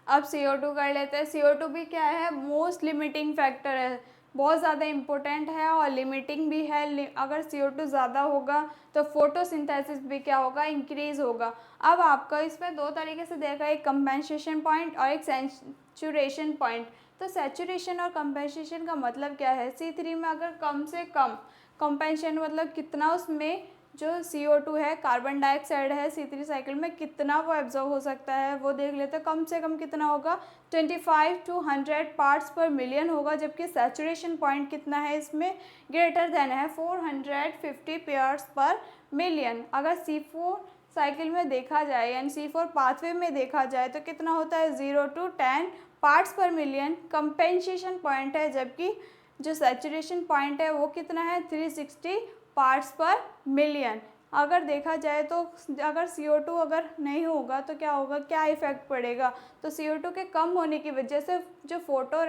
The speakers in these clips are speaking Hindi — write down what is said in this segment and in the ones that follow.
अब CO2 कर लेते हैं। CO2 भी क्या है, मोस्ट लिमिटिंग फैक्टर है, बहुत ज़्यादा इम्पोर्टेंट है और लिमिटिंग भी है। अगर CO2 ज़्यादा होगा तो फोटोसिंथेसिस भी क्या होगा, इंक्रीज होगा। अब आपका इसमें दो तरीके से देखा, एक कंपेंसेशन पॉइंट और एक सैचुरेशन पॉइंट। तो सैचुरेशन और कंपेंसेशन का मतलब क्या है, C3 में अगर कम से कम, कंपेंसेशन मतलब कितना उसमें जो CO2 है, कार्बन डाइऑक्साइड है, C3 साइकिल में कितना वो एब्जॉर्ब हो सकता है वो देख लेते हैं। कम से कम कितना होगा, 25 to 100 पार्ट्स पर मिलियन होगा, जबकि सैचुरेशन पॉइंट कितना है इसमें, ग्रेटर देन है 450 पार्ट्स पर मिलियन। अगर C4 साइकिल में देखा जाए यानी C4 पाथवे में देखा जाए तो कितना होता है, 0 to 10 पार्ट्स पर मिलियन कंपेंसेशन पॉइंट है, जबकि जो सैचुरेशन पॉइंट है वो कितना है, 360 पार्ट्स पर मिलियन। अगर देखा जाए तो अगर CO2 अगर नहीं होगा तो क्या होगा, क्या इफ़ेक्ट पड़ेगा, तो CO2 के कम होने की वजह से जो फोटो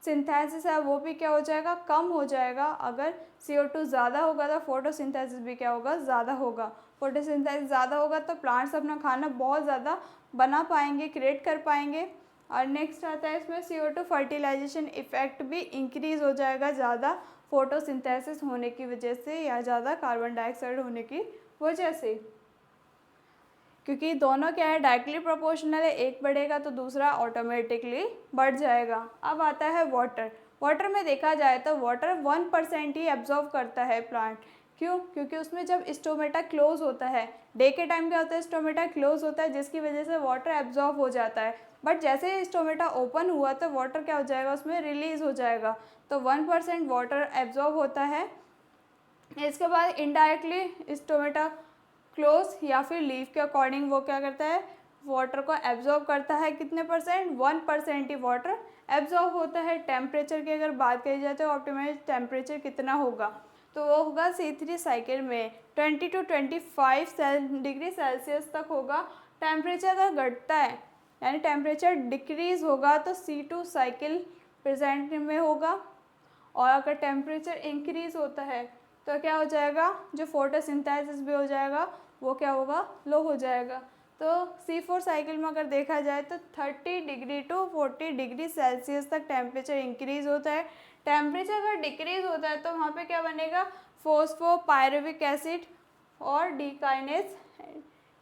सिंथेसिस है वो भी क्या हो जाएगा, कम हो जाएगा। अगर CO2 ज़्यादा होगा तो फोटोसिंथेसिस भी क्या होगा, ज़्यादा होगा। फोटोसिंथेसिस ज़्यादा होगा तो प्लांट्स अपना खाना बहुत ज़्यादा बना पाएंगे, क्रिएट कर पाएंगे। और नेक्स्ट आता है इसमें CO2 फर्टिलाइजेशन इफेक्ट भी इंक्रीज़ हो जाएगा ज़्यादा फोटोसिंथेसिस होने की वजह से या ज़्यादा कार्बन डाइऑक्साइड होने की वजह से, क्योंकि दोनों क्या है, डायरेक्टली प्रोपोर्शनल है, एक बढ़ेगा तो दूसरा ऑटोमेटिकली बढ़ जाएगा। अब आता है वाटर। वाटर में देखा जाए तो वाटर 1% ही एब्जॉर्व करता है प्लांट। क्यों, क्योंकि उसमें जब स्टोमेटा क्लोज होता है, डे के टाइम क्या होता है, स्टोमेटा क्लोज होता है जिसकी वजह से वाटर एब्जॉर्व हो जाता है। बट जैसे ही स्टोमेटा ओपन हुआ तो वाटर क्या हो जाएगा, उसमें रिलीज हो जाएगा। तो 1% वाटर एब्जॉर्व होता है। इसके बाद इनडायरेक्टली स्टोमेटा क्लोज या फिर लीफ के अकॉर्डिंग वो क्या करता है, वाटर को एब्जॉर्ब करता है। कितने परसेंट, 1% ही वाटर एब्जॉर्ब होता है। टेम्परेचर की अगर बात करी जाए तो ऑप्टिमाइज टेम्परेचर कितना होगा, तो वो होगा C3 साइकिल में 20 to 25 डिग्री सेल्सियस तक होगा। टेम्परेचर अगर घटता है यानी टेम्परेचर डिक्रीज़ होगा तो C2 साइकिल प्रेजेंट में होगा। और अगर टेम्परेचर इंक्रीज़ होता है तो क्या हो जाएगा, जो फोटोसिंथेसिस भी हो जाएगा वो क्या होगा, लो हो जाएगा। तो C4 साइकिल में अगर देखा जाए तो 30 डिग्री टू 40 डिग्री सेल्सियस तक टेम्परेचर इंक्रीज़ होता है। टेम्परेचर अगर डिक्रीज़ होता है तो वहाँ पे क्या बनेगा, फोस्फोपायरुविक एसिड और डीकाइनेज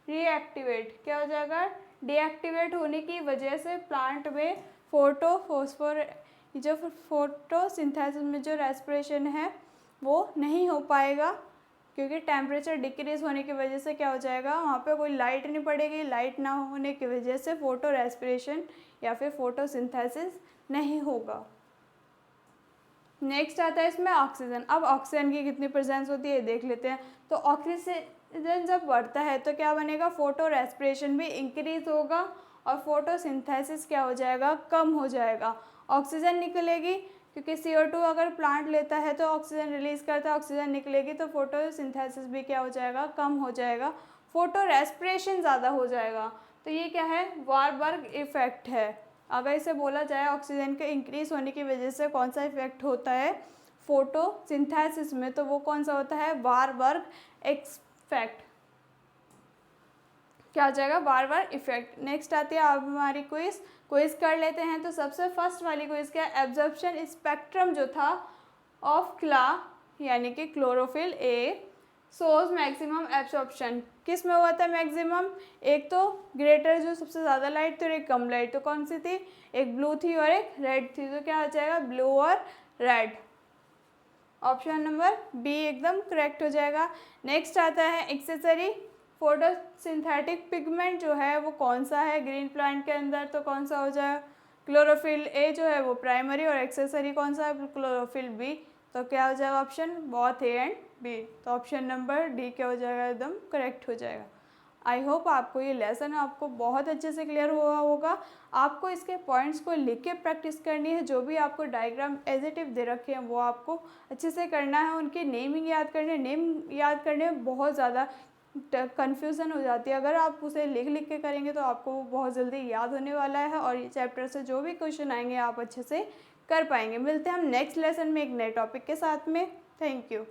रीएक्टिवेट क्या हो जाएगा, डीएक्टिवेट होने की वजह से प्लांट में जो फोटोसिंथेसिस में जो रेस्पिरेशन है वो नहीं हो पाएगा, क्योंकि टेम्परेचर डिक्रीज़ होने की वजह से क्या हो जाएगा, वहाँ पे कोई लाइट नहीं पड़ेगी। लाइट ना होने की वजह से फोटो रेस्पिरेशन या फिर फोटोसिंथेसिस नहीं होगा। नेक्स्ट आता है इसमें ऑक्सीजन। अब ऑक्सीजन की कितनी प्रेजेंस होती है देख लेते हैं। तो ऑक्सीजन जब बढ़ता है तो क्या बनेगा, फोटो रेस्पिरेशन भी इंक्रीज होगा और फोटोसिंथेसिस क्या हो जाएगा, कम हो जाएगा। ऑक्सीजन निकलेगी क्योंकि CO2 अगर प्लांट लेता है तो ऑक्सीजन रिलीज करता है, ऑक्सीजन निकलेगी तो फोटोसिंथेसिस भी क्या हो जाएगा, कम हो जाएगा। फोटो रेस्पिरेशन ज़्यादा हो जाएगा। तो ये क्या है, वारबर्ग इफेक्ट है। अगर इसे बोला जाए ऑक्सीजन के इंक्रीज होने की वजह से कौन सा इफेक्ट होता है फोटोसिंथेसिस में, तो वो कौन सा होता है, वारबर्ग इफेक्ट। क्या हो जाएगा, वारबर्ग इफेक्ट। नेक्स्ट आती है अब हमारी क्विज कर लेते हैं। तो सबसे फर्स्ट वाली क्विज क्या है, एब्जॉर्प्शन स्पेक्ट्रम जो था ऑफ क्ला यानी कि chlorophyll A shows maximum absorption, किस में हुआ था मैक्सिमम, एक तो ग्रेटर जो सबसे ज़्यादा लाइट थी और एक कम लाइट, तो कौन सी थी, एक ब्लू थी और एक रेड थी। तो क्या हो जाएगा, ब्लू और रेड। ऑप्शन नंबर बी एकदम करेक्ट हो जाएगा। नेक्स्ट आता है एक्सेसरी फोटोसिंथेटिक पिगमेंट जो है वो कौन सा है ग्रीन प्लांट के अंदर, तो कौन सा हो जाएगा, क्लोरोफिल ए जो है वो प्राइमरी और एक्सेसरी कौन सा है, क्लोरोफिल बी। तो क्या हो जाएगा option, both A and B. तो ऑप्शन नंबर डी क्या हो जाएगा, एकदम करेक्ट हो जाएगा। आई होप आपको ये लेसन आपको बहुत अच्छे से क्लियर हुआ होगा। आपको इसके पॉइंट्स को लिख के प्रैक्टिस करनी है, जो भी आपको डायग्राम एज इट इफ दे रखे हैं वो आपको अच्छे से करना है। उनकी नेमिंग याद करनी है, नेम याद करने में बहुत ज़्यादा कन्फ्यूज़न हो जाती है। अगर आप उसे लिख लिख के करेंगे तो आपको वो बहुत जल्दी याद होने वाला है और ये चैप्टर से जो भी क्वेश्चन आएंगे आप अच्छे से कर पाएंगे। मिलते हैं हम नेक्स्ट लेसन में एक नए टॉपिक के साथ में। Thank you.